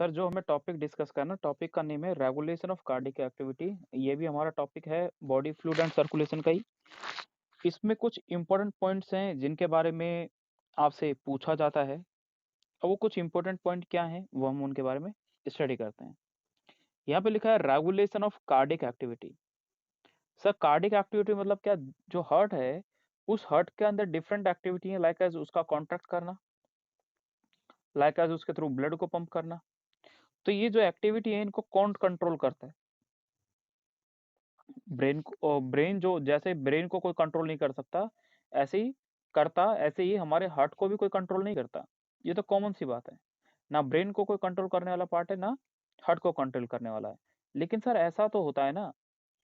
Sir जो हमें topic discuss करना टॉपिक का नेम है रेगुलेशन ऑफ कार्डियक एक्टिविटी। ये भी हमारा टॉपिक है बॉडी फ्लूइड एंड सर्कुलेशन का ही। इसमें कुछ इंपॉर्टेंट पॉइंट्स हैं जिनके बारे में आपसे पूछा जाता है और वो कुछ इंपॉर्टेंट पॉइंट क्या हैं वो हम उनके बारे में स्टडी करते हैं। यहाँ पे लिखा है regulation of cardiac activity. Sir cardiac activity मतलब क्या? जो हार्ट है उस हार्ट के अंदर डिफरेंट एक्टिविटी है, लाइक एज उसका कॉन्ट्रैक्ट करना, लाइक एज उसके थ्रू ब्लड को पंप करना। तो ये जो एक्टिविटी है इनको कौन कंट्रोल करता है? ब्रेन को। ब्रेन जो जैसे ब्रेन को कोई कंट्रोल नहीं कर सकता ऐसे ही करता, ऐसे ही हमारे हार्ट को भी कोई कंट्रोल नहीं करता। ये तो कॉमन सी बात है। ना ब्रेन को कोई कंट्रोल करने वाला पार्ट है, ना हार्ट को कंट्रोल करने वाला है। लेकिन सर ऐसा तो होता है ना,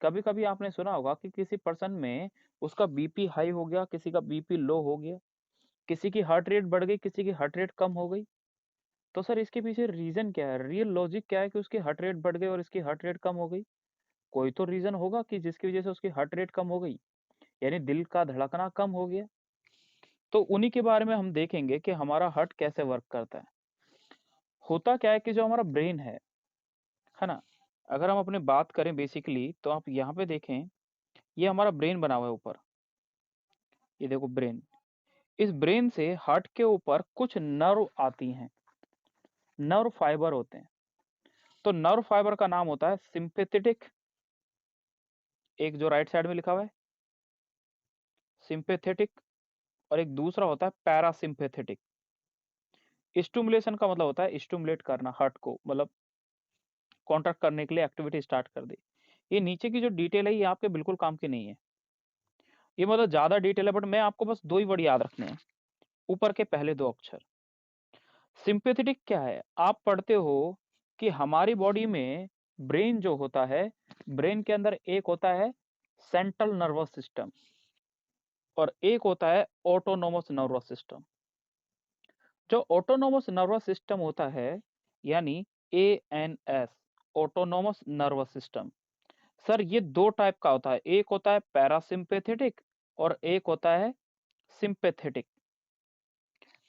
कभी कभी आपने सुना होगा कि किसी पर्सन में उसका बीपी हाई हो गया, किसी का बीपी लो हो गया, किसी की हार्ट रेट बढ़ गई, किसी की हार्ट रेट कम हो गई। तो सर इसके पीछे रीजन क्या है, रियल लॉजिक क्या है कि उसकी हार्ट रेट बढ़ गई और इसकी हार्ट रेट कम हो गई? कोई तो रीजन होगा कि जिसकी वजह से उसकी हार्ट रेट कम हो गई, यानी दिल का धड़कना कम हो गया। तो उन्हीं के बारे में हम देखेंगे कि हमारा हार्ट कैसे वर्क करता है। होता क्या है कि जो हमारा ब्रेन है ना, अगर हम अपने बात करें बेसिकली तो आप यहाँ पे देखें, ये हमारा ब्रेन बना हुआ है ऊपर। ये देखो ब्रेन। इस ब्रेन से हार्ट के ऊपर कुछ नर्व आती हैं, नर्व फाइबर होते हैं। तो नर्व फाइबर का नाम होता है सिंपैथेटिक, एक जो राइट साइड में लिखा हुआ है सिंपैथेटिक, और एक दूसरा होता है पैरासिम्पैथेटिक। स्टिमुलेशन का मतलब होता है स्टिमुलेट करना हार्ट को, मतलब कॉन्ट्रैक्ट करने के लिए एक्टिविटी स्टार्ट कर दी। ये नीचे की जो डिटेल है ये आपके बिल्कुल काम की नहीं है, ये मतलब ज्यादा डिटेल है, बट मैं आपको बस दो ही वर्ड याद रखने हैं, ऊपर के पहले दो अक्षर। सिंपैथेटिक क्या है? आप पढ़ते हो कि हमारी बॉडी में ब्रेन जो होता है, ब्रेन के अंदर एक होता है सेंट्रल नर्वस सिस्टम और एक होता है ऑटोनोमस नर्वस सिस्टम। जो ऑटोनोमस नर्वस सिस्टम होता है, यानी ANS, autonomous nervous system, sir ये दो टाइप का होता है, एक होता है पैरासिम्पैथेटिक और एक होता है सिंपैथेटिक।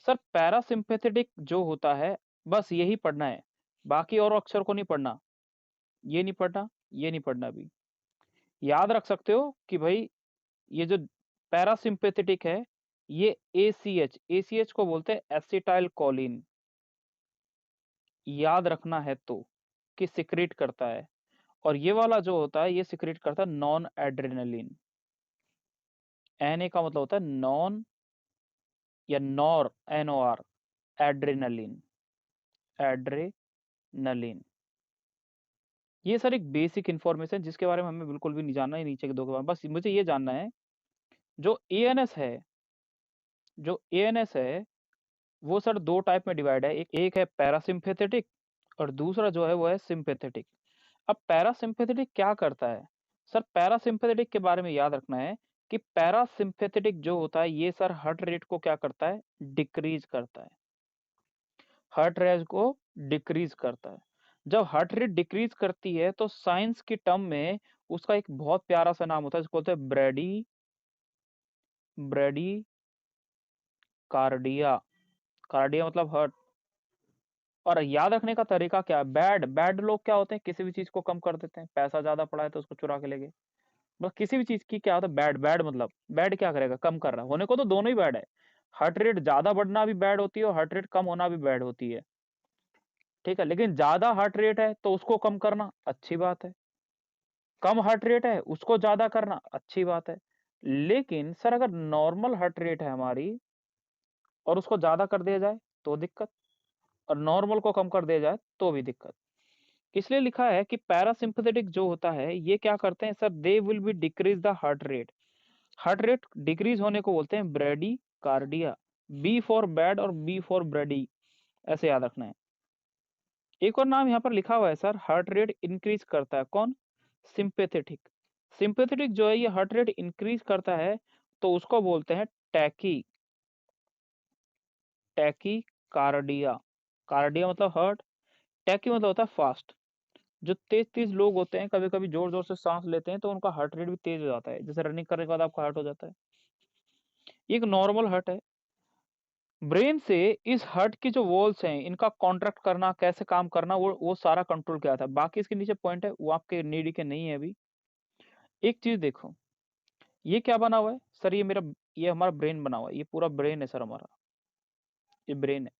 सर पैरासिम्पैथेटिक जो होता है बस यही पढ़ना है, बाकी और अक्षर को नहीं पढ़ना, ये नहीं पढ़ना, ये नहीं पढ़ना। भी याद रख सकते हो कि भाई ये जो पैरासिम्पैथेटिक है ये एसीएच को बोलते हैं एसिटाइल कोलिन, याद रखना है तो, कि सिक्रेट करता है। और ये वाला जो होता है ये सिक्रेट करता है नॉन एड्रेनलिन। एनए का मतलब होता है नॉन या नॉर, एनओआर, एड्रेनलिन, एड्रेनलिन। ये सर एक बेसिक इंफॉर्मेशन जिसके बारे में हमें बिल्कुल भी नहीं जानना है, नीचे के दो के बारे में बस मुझे ये जानना है। जो एएनएस है, जो एएनएस है वो सर दो टाइप में डिवाइड है, एक है पैरासिम्पैथेटिक और दूसरा जो है वो है सिंपैथेटिक। अब पैरासिम्पैथेटिक क्या करता है? सर पैरासिम्पैथेटिक के बारे में याद रखना है कि पैरासिम्पैथेटिक जो होता है ये सर हार्ट रेट को क्या करता है? डिक्रीज करता है, हार्ट रेट को डिक्रीज करता है। जब हार्ट रेट डिक्रीज करती है तो साइंस की टर्म में उसका एक बहुत प्यारा सा नाम होता है, जिसको बोलते हैं ब्रेडी, ब्रेडी कार्डिया। कार्डिया मतलब हार्ट। और याद रखने का तरीका क्या है? बैड बैड लोग क्या होते हैं, किसी भी चीज को कम कर देते हैं, पैसा ज्यादा पड़ा है तो उसको चुरा के ले गए। बस किसी भी चीज की क्या होता है बैड, बैड मतलब बैड क्या करेगा? कम कर रहा है, होने को तो दोनों ही बैड है। हार्ट रेट ज्यादा बढ़ना भी बैड होती है और हार्ट रेट कम होना भी बैड होती है, ठीक है। लेकिन ज्यादा हार्ट रेट है तो उसको कम करना अच्छी बात है, कम हार्ट रेट है उसको ज्यादा करना अच्छी बात है। लेकिन सर अगर नॉर्मल हार्ट रेट है हमारी और उसको ज्यादा कर दिया जाए तो दिक्कत, और नॉर्मल को कम कर दिया जाए तो भी दिक्कत। इसलिए लिखा है कि पैरासिम्पथेटिक जो होता है ये क्या करते हैं sir, they will be decrease the heart rate. Heart rate decrease होने को बोलते हैं bradycardia. B for bad और बी फॉर ब्रेडी, ऐसे याद रखना है। एक और नाम यहाँ पर लिखा हुआ है सर, हार्ट रेट इंक्रीज करता है कौन? सिंपैथेटिक। सिंपैथेटिक जो है ये हार्ट रेट इंक्रीज करता है तो उसको बोलते हैं टैकी, टैकी कार्डिया। कार्डिया मतलब हार्ट, टैकी मतलब होता है फास्ट। जो तेज तेज लोग होते हैं कभी कभी जोर जोर से सांस लेते हैं तो उनका हार्ट रेट भी तेज हो जाता है, जैसे रनिंग करने के बाद आपका हार्ट हो जाता है। ये एक नॉर्मल हार्ट है। ब्रेन से इस हार्ट की जो वॉल्स हैं इनका कॉन्ट्रैक्ट करना, कैसे काम करना, वो सारा कंट्रोल किया था। बाकी इसके नीचे पॉइंट है वो आपके नीड के नहीं है अभी। एक चीज देखो, ये क्या बना हुआ है सर? ये हमारा ब्रेन बना हुआ है, ये पूरा ब्रेन है सर हमारा, ये ब्रेन है।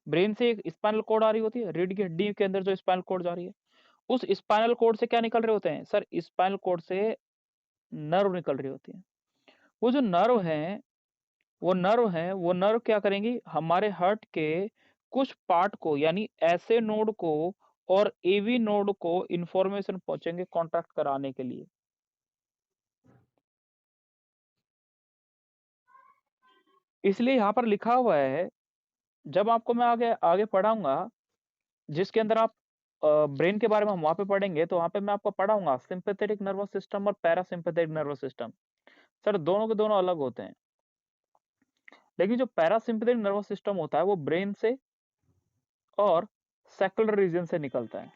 ब्रेन से एक स्पाइनल कॉर्ड आ रही होती है, रीढ़ की हड्डी के अंदर जो स्पाइनल कॉर्ड जा रही है, उस स्पाइनल कॉर्ड से क्या निकल रहे होते हैं सर? स्पाइनल कॉर्ड से नर्व निकल रही होती है। वो जो नर्व है, वो नर्व क्या करेंगी? हमारे हार्ट के कुछ पार्ट को, यानी ऐसे नोड को और एवी नोड को इंफॉर्मेशन पहुंचेंगे कॉन्ट्रैक्ट कराने के लिए। इसलिए यहाँ पर लिखा हुआ है, जब आपको मैं आगे आगे पढ़ाऊंगा, जिसके अंदर आप ब्रेन के बारे में हम वहां पे पढ़ेंगे, तो वहां पे मैं आपको पढ़ाऊंगा सिंपैथेटिक नर्वस सिस्टम और पैरासिम्पैथेटिक नर्वस सिस्टम। सर दोनों के दोनों अलग होते हैं, लेकिन जो पैरासिम्पैथेटिक नर्वस सिस्टम होता है वो ब्रेन से और सेक्युलर रीजन से निकलता है।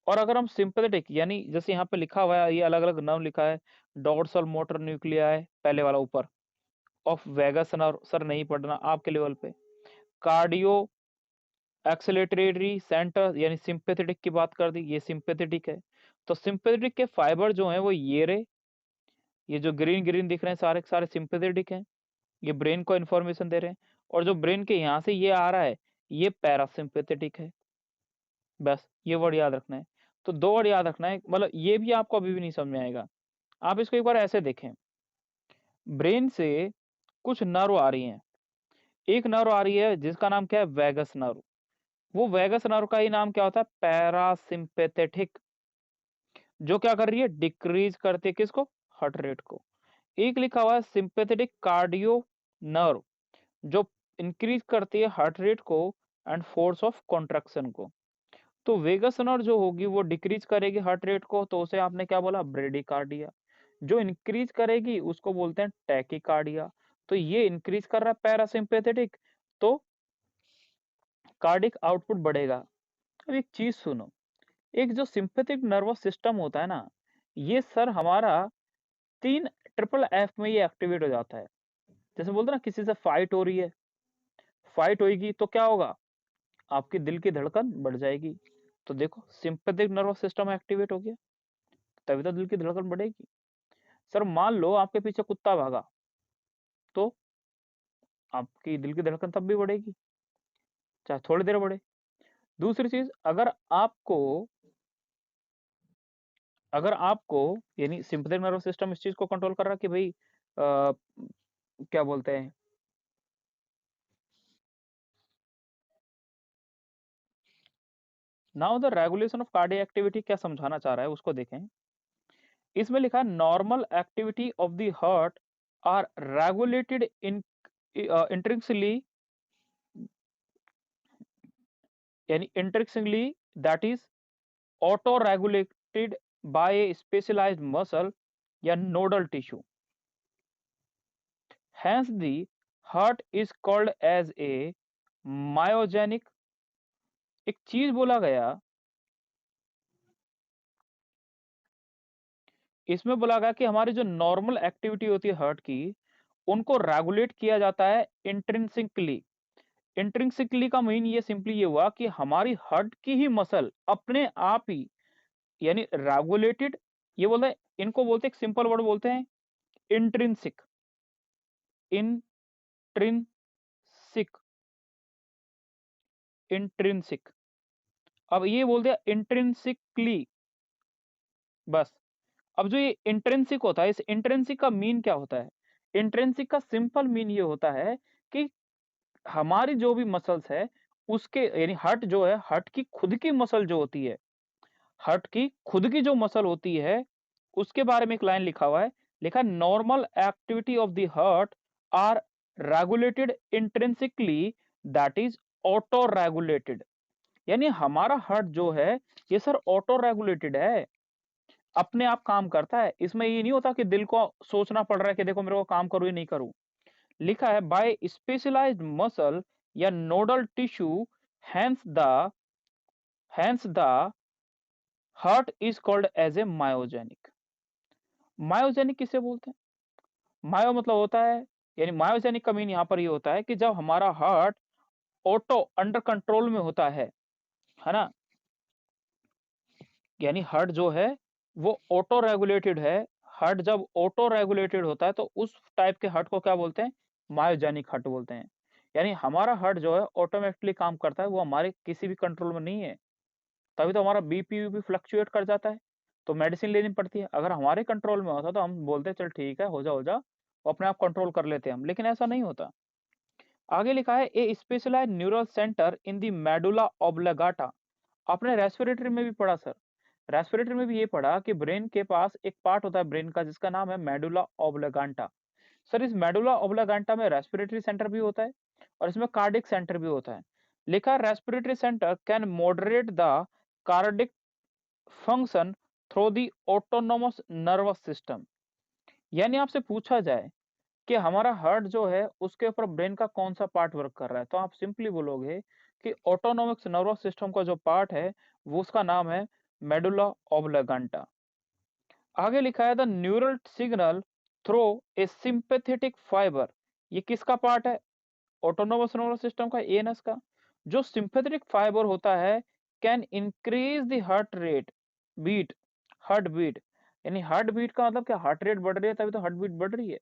और अगर हम सिंपैथेटिक, यानी जैसे यहाँ पे लिखा हुआ है, ये अलग अलग नाम लिखा है, डॉर्सल मोटर न्यूक्लियाई पहले वाला ऊपर, ऑफ वेगस नर्व, सर नहीं पढ़ना आपके लेवल पे। कार्डियो एक्सेलेटरी सेंटर, यानी सिंपैथेटिक की बात कर दी, ये सिंपैथेटिक है। तो सिंपैथेटिक के फाइबर जो हैं वो ये रहे, ये जो ग्रीन ग्रीन दिख रहे हैं सारे के सारे सिंपैथेटिक हैं, ये ब्रेन को इन्फॉर्मेशन दे रहे हैं। और जो ब्रेन के यहाँ से ये आ रहा है, ये पैरासिम्पैथेटिक है। बस ये वर्ड याद रखना है। तो दो वर्ड याद रखना है, मतलब ये भी आपको अभी भी नहीं समझ में आएगा। आप इसको एक बार ऐसे देखें, ब्रेन से कुछ नर्व आ रही हैं, एक नर्व आ रही है जिसका नाम क्या है? Vagus nerve. वो वैगस नर्व का ही नाम क्या होता है? पैरासिम्पैथेटिक। जो क्या कर रही है? डिक्रीज करती है किसको? हार्ट रेट को। एक लिखा हुआ है सिंपैथेटिक कार्डियो नर्व, जो इंक्रीज करती है हार्ट रेट को एंड फोर्स ऑफ कॉन्ट्रैक्शन को। तो वेगस नर्व जो होगी वो डिक्रीज करेगी हार्ट रेट को, तो उसे आपने क्या बोला? ब्रेडिकार्डिया। जो इंक्रीज करेगी उसको बोलते हैं टैकीकार्डिया। तो ये इंक्रीज कर रहा है पैरासिम्पैथेटिक, तो कार्डिक आउटपुट बढ़ेगा। अब एक चीज सुनो, एक जो सिंपैथिक नर्वस सिस्टम होता है ना, ये सर हमारा तीन ट्रिपल एफ में ये एक्टिवेट हो जाता है। जैसे बोलते हैं ना, किसी से फाइट हो रही है, फाइट होगी तो क्या होगा? आपकी दिल की धड़कन बढ़ जाएगी। तो देखो सिंपैथिक नर्वस सिस्टम एक्टिवेट हो गया, तभी तो दिल की धड़कन बढ़ेगी। सर मान लो आपके पीछे कुत्ता भागा, तो आपकी दिल की धड़कन तब भी बढ़ेगी, चाहे थोड़ी देर बढ़े। दूसरी चीज, अगर आपको यानी सिंपैथिक नर्वस सिस्टम इस चीज को कंट्रोल कर रहा है कि भाई क्या बोलते हैं, now the regulation of cardiac activity क्या समझाना चाह रहा है उसको देखें। इसमें लिखा है normal activity of the heart are regulated in intrinsically, यानी intrinsically, that is auto regulated by a specialised muscle या nodal tissue. Hence the heart is called as a myogenic। एक चीज बोला गया, इसमें बोला गया कि हमारी जो नॉर्मल एक्टिविटी होती है हार्ट की, उनको रेगुलेट किया जाता है इंट्रिंसिकली। इंट्रिंसिकली का मीन ये सिंपली ये हुआ कि हमारी हार्ट की ही मसल अपने आप ही, यानी रेगुलेटेड, ये बोलते हैं, इनको बोलते हैं, एक सिंपल वर्ड बोलते हैं इंट्रिंसिक। Intrinsic, intrinsic. अब ये बोल दिया इंट्रिंसिकली, बस। अब जो ये इंट्रिंसिक होता है, इस इंट्रिंसिक का मीन क्या होता है? इंट्रिंसिक का सिंपल मीन ये होता है कि हमारी जो भी मसल्स है, उसके, यानी हार्ट जो है, हार्ट की खुद की मसल जो होती है, हार्ट की खुद की जो मसल होती है, उसके बारे में एक लाइन लिखा हुआ है, लिखा है normal activity of the heart are regulated intrinsically, that is auto regulated. यानी हमारा हार्ट जो है, ये सर ऑटो रेगुलेटेड है, अपने आप काम करता है। इसमें ये नहीं होता कि दिल को सोचना पड़ रहा है कि देखो मेरे को काम करूं या नहीं करूं। लिखा है बाय स्पेशलाइज्ड मसल या nodal tissue, hence the hence the heart is called as a myogenic. Myogenic किसे बोलते हैं? मायो मतलब होता है यानी मायोजेनिक का मीन यहाँ पर ये होता है कि जब हमारा हार्ट ऑटो अंडर कंट्रोल में होता है ना? यानी हार्ट जो है वो ऑटो रेगुलेटेड है। हार्ट जब ऑटो रेगुलेटेड होता है तो उस टाइप के हार्ट को क्या बोलते हैं? मायोजेनिक हार्ट बोलते हैं। यानी हमारा हार्ट जो है ऑटोमेटिकली काम करता है, वो हमारे किसी भी कंट्रोल में नहीं है। तभी तो हमारा बीपी फ्लक्चुएट कर जाता है, तो मेडिसिन लेनी पड़ती है। अगर हमारे कंट्रोल में होता तो हम बोलते चल ठीक है, हो जा, वो अपने आप कंट्रोल कर लेते हैं हम, लेकिन ऐसा नहीं होता। आगे लिखा है a specialised neural centre in the medulla oblongata. आपने रेस्पिरेटरी में भी पढ़ा सर, रेस्पिरेटरी में भी ये पढ़ा कि ब्रेन के पास एक पार्ट होता है ब्रेन का जिसका नाम है मेडुला ऑब्लिगाटा। सर इस मेडुला ऑब्लिगाटा में रेस्पिरेटरी सेंटर भी होता है और इसमें कार्डिक सेंटर भी होता है। लिखा respiratory centre can moderate the cardiac function through the autonomous nervous system. यानी आपसे पूछा जाए कि हमारा हार्ट जो है उसके ऊपर ब्रेन का कौन सा पार्ट वर्क कर रहा है, तो आप सिंपली बोलोगे कि ऑटोनोमिक नर्वस सिस्टम का जो पार्ट है वो उसका नाम है मेडुला ऑब्लिगाटा। आगे लिखा है the neural signal through a sympathetic fibre. ये किसका पार्ट है? ऑटोनोमस नर्वस सिस्टम का, एएनएस का। जो सिंपैथेटिक फाइबर होता है can increase the heart rate beat, heart beat. यानी हार्ट बीट का मतलब क्या? हार्ट रेट बढ़ रही है तभी तो हार्ट बीट बढ़ रही है।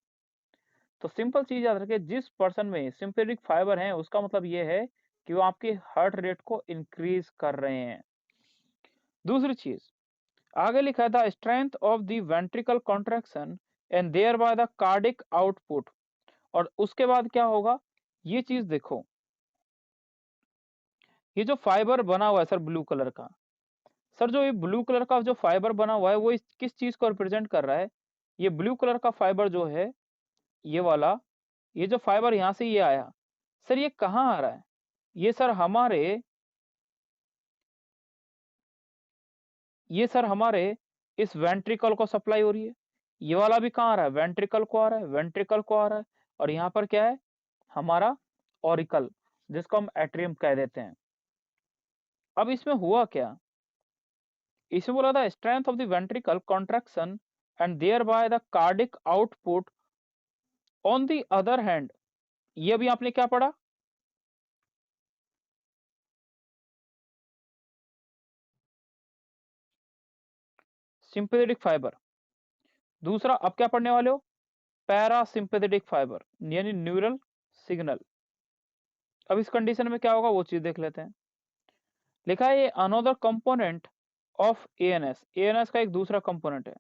तो सिंपल चीज याद रखिए, जिस पर्सन में सिंपैथेटिक फाइबर है उसका मतलब ये है कि वो आपके हार्ट रेट को इंक्रीज कर रहे हैं। दूसरी चीज आगे लिखा है the strength of the ventricle contraction and thereby the cardiac output. और उसके बाद क्या होगा ये चीज देखो, ये जो फाइबर बना हुआ है सर ब्लू कलर का, सर जो ये ब्लू कलर का जो फाइबर बना हुआ है वो किस चीज को रिप्रेजेंट कर रहा है? ये ब्लू कलर का फाइबर जो है, ये वाला, ये जो फाइबर यहां से ये आया, सर ये कहाँ आ रहा है? ये सर हमारे ये सर हमारे इस वेंट्रिकल को सप्लाई हो रही है। ये वाला भी कहाँ आ रहा है? वेंट्रिकल को आ रहा है, वेंट्रिकल को आ रहा है। और यहाँ पर क्या है? हमारा ऑरिकल, जिसको हम एट्रियम कह देते हैं। अब इसमें हुआ क्या? इसमें बोला था strength of the ventricle contraction and thereby the cardiac output on the other hand. ये अभी आपने क्या पढ़ा? Sympathetic fibre. दूसरा अब क्या पढ़ने वाले हो? पैरासिम्पैथेटिक फाइबर यानी न्यूरल सिग्नल। अब इस कंडीशन में क्या होगा वो चीज देख लेते हैं। लिखा है ये another component of ANS, ANS का एक दूसरा कंपोनेंट है।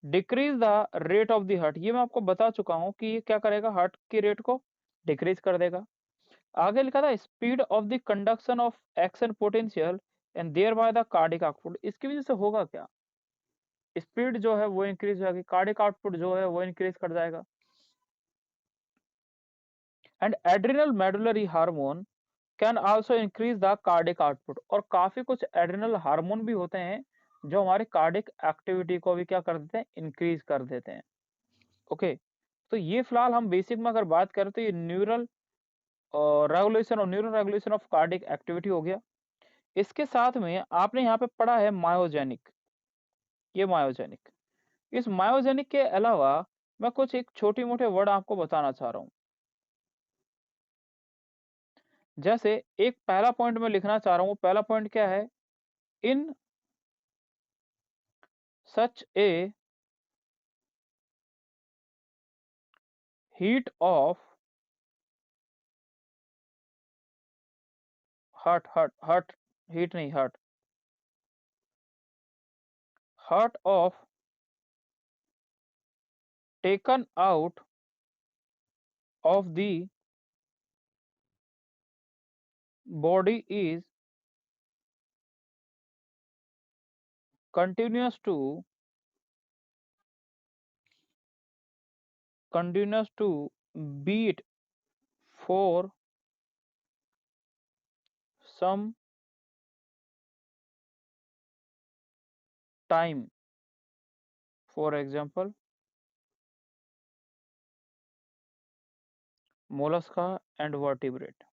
Decrease the rate of the heart. ये मैं आपको बता चुका हूं कि ये क्या करेगा? हार्ट की रेट को डिक्रीज कर देगा। आगे लिखा था speed of the conduction of action potential and thereby the cardiac output. इसकी वजह से होगा क्या? स्पीड जो है वो इंक्रीज हो जाएगी, कार्डिक आउटपुट जो है वो इंक्रीज कर जाएगा। And adrenal medullary hormone can also increase the cardiac output. और काफी कुछ एड्रिनल हार्मोन भी होते हैं जो हमारे कार्डिक एक्टिविटी को भी क्या कर देते हैं? इंक्रीज कर देते हैं। ओके, तो ये फिलहाल हम बेसिक में अगर बात करें तो ये न्यूरल रेगुलेशन और neural regulation of cardiac activity हो गया। इसके साथ में आपने यहाँ पे पढ़ा है मायोजेनिक। ये मायोजेनिक, इस मायोजेनिक के अलावा मैं कुछ एक छोटी मोटे वर्ड आपको बताना चाह रहा हूँ। जैसे एक पहला पॉइंट में लिखना चाह रहा हूँ, पहला पॉइंट क्या है? In such a heat of heart, heart heat नहीं, heart, heart of taken out of the body is continuous to continuous to beat for some time, for example mollusca and vertebrate।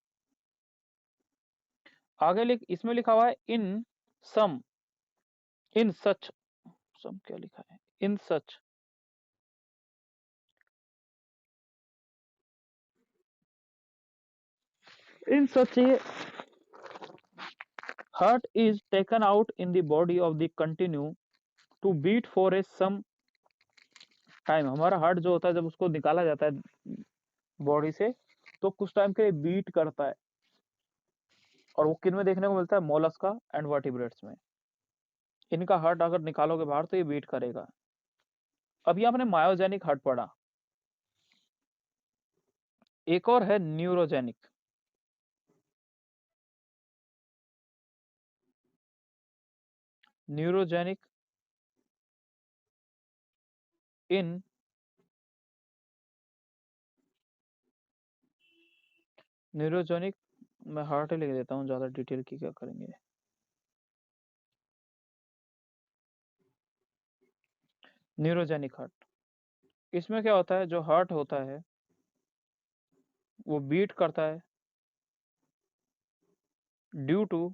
आगे इसमें लिखा हुआ है इन सम, इन सच, सम क्या लिखा है? In such In such a heart is taken out in the body of the continue to beat for a some time. हमारा heart जो होता है जब उसको निकाला जाता है बॉडी से तो कुछ टाइम के लिए बीट करता है, और वो किन में देखने को मिलता है? मोलस्का एंड वर्टिब्रेट्स में। इनका हार्ट अगर निकालोगे बाहर तो ये बीट करेगा। अभी आपने मायोजेनिक हार्ट पढ़ा, एक और है न्यूरोजेनिक। न्यूरोजेनिक इन न्यूरोजेनिक, मैं हार्ट ही लिख देता हूँ, ज्यादा डिटेल की क्या करेंगे। न्यूरोजेनिक हार्ट, इसमें क्या होता है? जो हार्ट होता है वो बीट करता है due to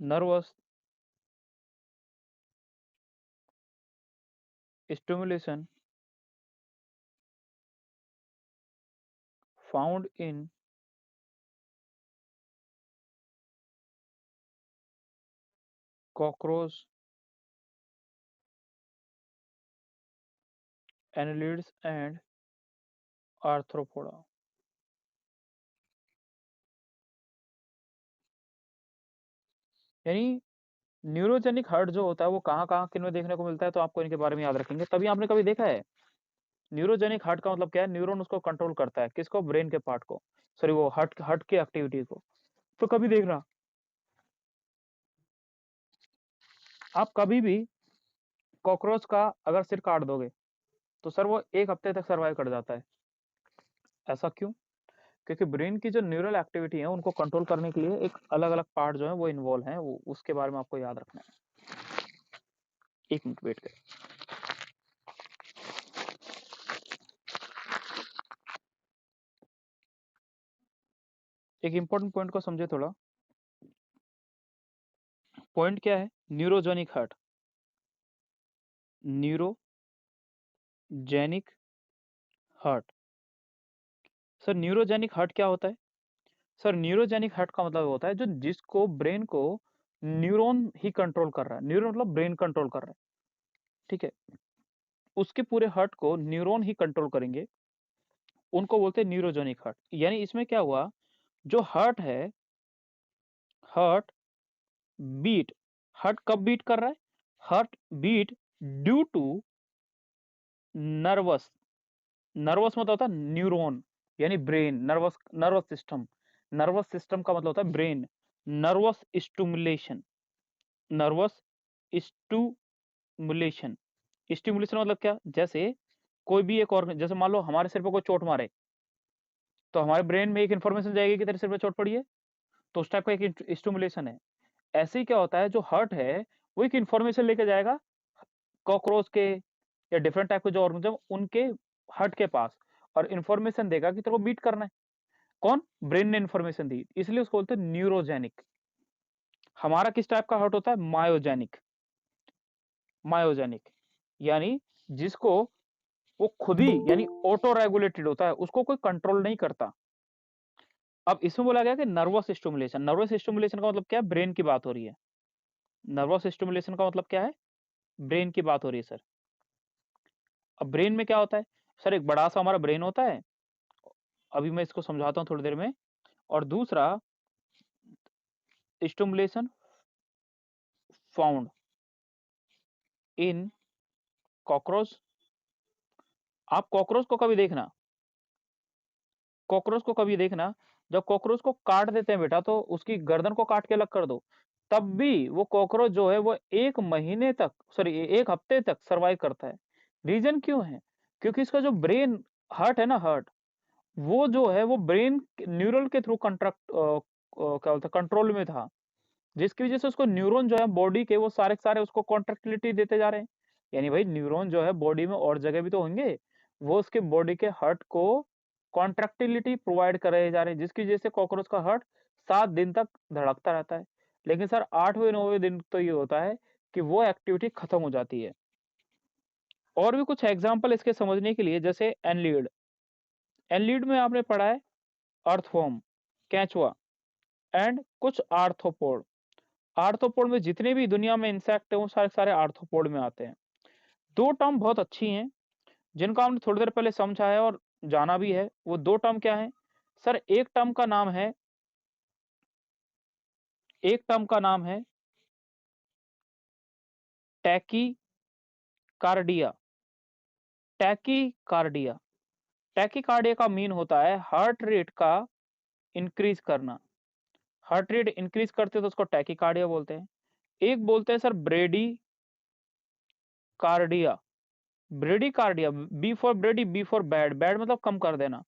nervous stimulation found in cockroach, annelids and arthropoda. यानी न्यूरोजेनिक हार्ट जो होता है वो कहाँ कहाँ किन में देखने को मिलता है, तो आपको इनके बारे में याद रखेंगे। तभी आपने कभी देखा है न्यूरोजेनिक हार्ट का मतलब क्या है? न्यूरॉन उसको कंट्रोल करता है, किसको? ब्रेन के पार्ट को, सॉरी वो हार्ट हार्ट की एक्टिविटी को। तो कभी देखना, आप कभी भी कॉकरोच का अगर सिर काट दोगे तो सर वो 1 हफ्ते तक सर्वाइव कर जाता है। ऐसा क्यों? क्योंकि ब्रेन की जो न्यूरल एक्टिविटी है उनको कंट्रोल करने के लिए एक अलग अलग पार्ट जो है वो इन्वॉल्व है, वो उसके बारे में आपको याद रखना है। 1 मिनट वेट करें। एक इंपॉर्टेंट पॉइंट को समझे थोड़ा। पॉइंट क्या है? Neurogenic heart, neurogenic heart. Sir neurogenic heart क्या होता है? सर न्यूरोजेनिक हार्ट का मतलब होता है जो जिसको ब्रेन को न्यूरॉन ही कंट्रोल कर रहा है। न्यूरॉन मतलब ब्रेन कंट्रोल कर रहा है, ठीक है? उसके पूरे हार्ट को न्यूरॉन ही कंट्रोल करेंगे, उनको बोलते हैं न्यूरोजेनिक हार्ट। यानी इसमें क्या हुआ? जो हार्ट है, हार्ट बीट, हार्ट कब बीट कर रहा है? Heart beat due to nervous, nervous मतलब होता है न्यूरॉन, यानी brain, nervous, nervous system. Nervous system का मतलब होता है brain. Nervous stimulation, nervous stimulation. Stimulation मतलब क्या? जैसे कोई भी एक और, जैसे मान लो हमारे सिर पे कोई चोट मारे तो हमारे ब्रेन में एक इन्फॉर्मेशन जाएगी कि तेरे सिर पे चोट पड़ी है, तो उस टाइप का एक स्टिमुलेशन है। ऐसे ही क्या होता है, जो हार्ट है वो एक इन्फॉर्मेशन लेके जाएगा कॉकरोच के या डिफरेंट टाइप के जो ऑर्गेनिज्म उनके हार्ट के पास, और इन्फॉर्मेशन देगा कि तेरे को बीट करना है। कौन? ब्रेन ने इन्फॉर्मेशन दी, इसलिए उसको बोलते हैं न्यूरोजेनिक। हमारा किस टाइप का हार्ट होता है? मायोजेनिक। मायोजेनिक यानी जिसको वो खुद ही यानी ऑटो रेगुलेटेड होता है, उसको कोई कंट्रोल नहीं करता। अब इसमें बोला गया कि नर्वस स्टिमुलेशन, नर्वस स्टिमुलेशन का मतलब क्या है? ब्रेन की बात हो रही है। नर्वस स्टिमुलेशन का मतलब क्या है? ब्रेन की बात हो रही है सर। अब ब्रेन में क्या होता है? सर एक बड़ा सा हमारा ब्रेन होता है, अभी मैं इसको समझाता हूँ थोड़ी देर में। और दूसरा, स्टिमुलेशन फाउंड इन कॉकरोच। आप कॉकरोच को कभी देखना, कॉकरोच को कभी देखना, जब कॉकरोच को काट देते हैं बेटा तो उसकी गर्दन को काट के अलग कर दो, तब भी वो कॉकरोच जो है वो 1 महीने तक, सॉरी 1 हफ्ते तक सर्वाइव करता है। रीजन क्यों है? क्योंकि इसका जो ब्रेन, हार्ट है ना, हार्ट वो जो है वो ब्रेन न्यूरल के थ्रू कंट्रैक्ट क्या बोलते हैं, कंट्रोल में था, जिसकी वजह से उसको न्यूरॉन जो है बॉडी के वो सारे के सारे उसको कॉन्ट्रैक्टिलिटी देते जा रहे हैं। यानी भाई न्यूरॉन जो है बॉडी में और जगह भी तो होंगे, वो उसके बॉडी के हार्ट को कॉन्ट्रैक्टिलिटी प्रोवाइड करे जा रहे हैं, जिसकी वजह से कॉकरोच का हार्ट 7 दिन तक धड़कता रहता है। लेकिन सर 8वें 9वें दिन तो ये होता है कि वो एक्टिविटी खत्म हो जाती है। और भी कुछ एग्जाम्पल इसके समझने के लिए, जैसे एनलीड। एनलीड में आपने पढ़ा है अर्थवर्म, केंचुआ एंड कुछ आर्थ्रोपोड। आर्थ्रोपोड में जितने भी दुनिया में इंसेक्ट है वो सारे सारे आर्थ्रोपोड में आते हैं। दो टर्म बहुत अच्छी हैं जिनका हमने थोड़ी देर पहले समझा है और जाना भी है। वो दो टर्म क्या है सर? एक टर्म का नाम है टैकी कार्डिया। टैकीकार्डिया। टैकीकार्डिया का मीन होता है हार्ट रेट का इंक्रीज करना। हार्ट रेट इंक्रीज करते तो उसको टैकीकार्डिया बोलते हैं। एक बोलते हैं sir bradycardia. Bradycardia, B for brady, B for bad. Bad मतलब कम कर देना,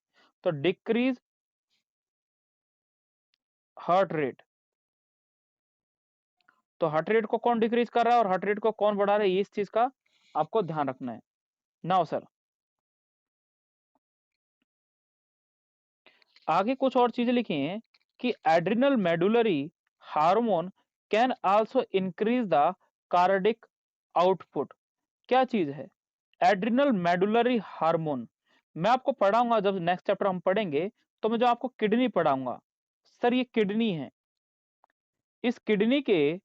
तो डिक्रीज हार्ट रेट। तो हार्ट रेट को कौन डिक्रीज कर रहा है और हार्ट रेट को कौन बढ़ा रहा है, इस चीज का आपको ध्यान रखना है। नाउ सर आगे कुछ और चीजें लिखी हैं कि adrenal medullary hormone can also increase the cardiac output. क्या चीज है एड्रिनल मेडुलरी हार्मोन? मैं आपको पढ़ाऊंगा, जब नेक्स्ट चैप्टर हम पढ़ेंगे तो मैं जो आपको किडनी पढ़ाऊंगा। सर ये किडनी है, इस किडनी के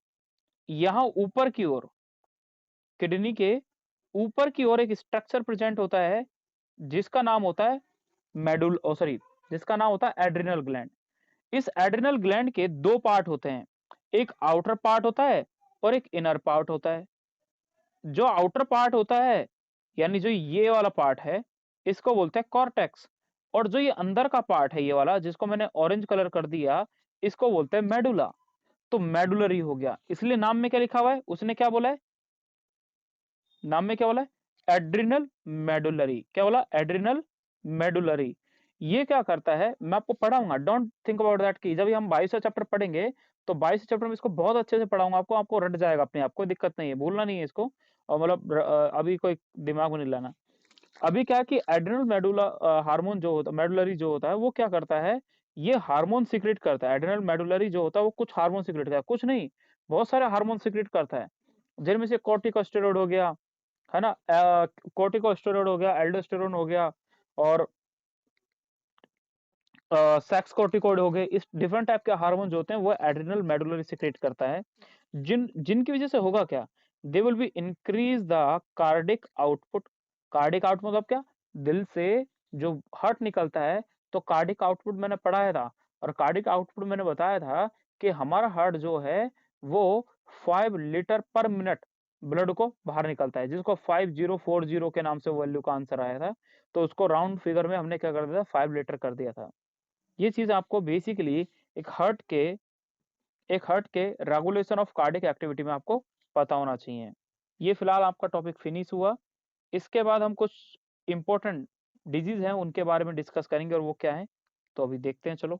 यहां ऊपर की ओर, किडनी के ऊपर की ओर एक स्ट्रक्चर प्रेजेंट होता है जिसका नाम होता है जिसका नाम होता है एड्रिनल ग्लैंड। इस एड्रिनल ग्लैंड के दो पार्ट होते हैं, एक आउटर पार्ट होता है और एक इनर पार्ट होता है। जो आउटर पार्ट होता है यानी जो ये वाला पार्ट है इसको बोलते हैं कॉर्टेक्स, और जो ये अंदर का पार्ट है ये वाला जिसको मैंने ऑरेंज कलर कर दिया इसको बोलते हैं मेडुला। तो मेडुलरी हो गया, इसलिए नाम में क्या लिखा हुआ है, उसने क्या बोला है नाम में, क्या बोला है एड्रिनल मेडुलरी। क्या बोला एड्रिनल मेडुलरी। ये क्या करता है मैं आपको पढ़ाऊंगा, डोंट थिंक अबाउट दैट कि जब हम 22 चैप्टर पढ़ेंगे तो 22 चैप्टर में इसको बहुत अच्छे से पढ़ाऊंगा आपको, आपको रट जाएगा अपने आप, कोई दिक्कत नहीं है, भूलना नहीं है इसको। और मतलब अभी कोई दिमाग में नहीं लाना। अभी क्या है कि एड्रिनल मेडुला हार्मोन जो होता है, मेडुलरी जो होता है वो क्या करता है, ये हार्मोन सीक्रेट करता है। एड्रिनल मेडुलरी जो होता है वो कुछ हार्मोन सीक्रेट करता है, कुछ नहीं बहुत सारे हार्मोन सीक्रेट करता है, जिनमें से कॉर्टिकोस्टेरॉइड हो गया, है ना, कॉर्टिकोस्टेरॉइड हो गया, एल्डोस्टेरोन हो गया, और सेक्स कॉर्टिकॉइड हो गए। इस डिफरेंट टाइप के हार्मोन जो होते हैं वो एड्रिनल मेडुलरी सीक्रेट करता है, जिनकी वजह से होगा क्या, दे will be increase the cardiac output. Cardiac output मतलब क्या, दिल से जो हार्ट निकलता है, तो कार्डिक आउटपुट मैंने पढ़ाया था, और कार्डिक आउटपुट मैंने बताया था कि हमारा हार्ट जो है वो 5 लीटर पर मिनट ब्लड को बाहर निकलता है, जिसको 5040 के नाम से वैल्यू का आंसर आया था। तो उसको राउंड फिगर में हमने क्या कर दिया था, 5 लीटर कर दिया था। ये चीज आपको बेसिकली एक हार्ट के रेगुलेशन ऑफ कार्डियक एक्टिविटी में आपको पता होना चाहिए। ये फिलहाल आपका टॉपिक फिनिश हुआ। इसके बाद हम कुछ इंपॉर्टेंट डिजीज हैं उनके बारे में डिस्कस करेंगे और वो क्या है, तो अभी देखते हैं चलो।